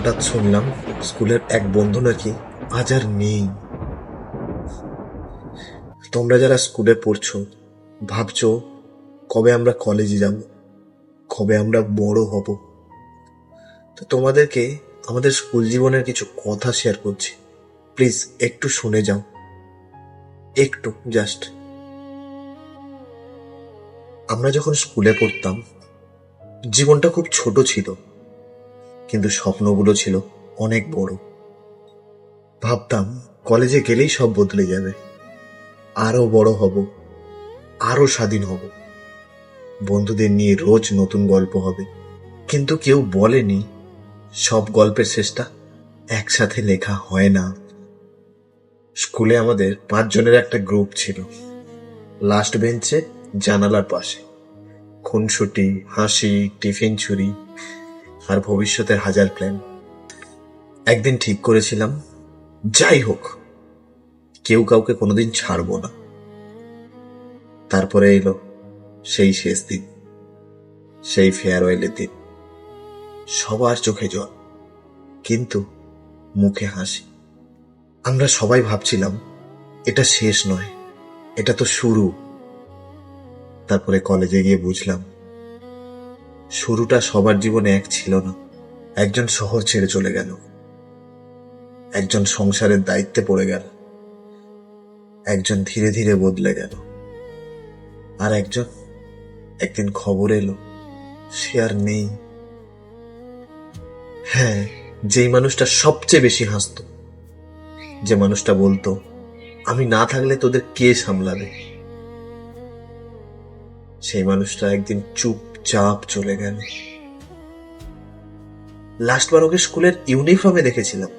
হঠাৎ শুনলাম স্কুলের এক বন্ধু নাকি আজ আর নেই। তোমরা যারা স্কুলে পড়ছো ভাবছো কবে আমরা কলেজে যাব, কবে আমরা বড় হব। তো তোমাদেরকে আমাদের স্কুল জীবনের কিছু কথা শেয়ার করছি, প্লিজ একটু শুনে যাও, একটু জাস্ট। আমরা যখন স্কুলে পড়তাম জীবনটা খুব ছোট ছিল, কিন্তু স্বপ্নগুলো ছিল অনেক বড়। ভাবতাম কলেজে গেলেই সব বদলে যাবে, আরো বড় হব, আরো স্বাধীন হব, বন্ধুদের নিয়ে রোজ নতুন গল্প হবে। কিন্তু কেউ বলেনি সব গল্পের শেষটা একসাথে লেখা হয় না। স্কুলে আমাদের 5 জনের একটা গ্রুপ ছিল, লাস্ট বেঞ্চে জানালার পাশে। খুনসুটি, হাসি, টিফিন চুরি আর ভবিষ্যতের হাজার প্ল্যান। একদিন ঠিক করেছিলাম যাই হোক কেউ কাউকে কোনোদিন ছাড়বো না। তারপরে এলো সেই শেষ দিন, সেই ফেয়ারওয়েলের দিন। সবার চোখে জল, কিন্তু মুখে হাসি। আমরা সবাই ভাবছিলাম এটা শেষ নয়, এটা তো শুরু। তারপরে কলেজে গিয়ে বুঝলাম শুরুটা সবার জীবনে এক ছিল না। একজন শহর ছেড়ে চলে গেল, একজন সংসারের দায়িত্বে পড়ে গেল, একজন ধীরে ধীরে বদলে গেল, আর একদিন খবর এলো সে আর নেই। হ্যাঁ, যেই মানুষটা সবচেয়ে বেশি হাসতো, যে মানুষটা বলতো আমি না থাকলে তোদের কে সামলাবে, সেই মানুষটা একদিন চুপচাপ চলে গেল। লাস্টবার ওকে স্কুলের ইউনিফর্মে দেখেছিলাম,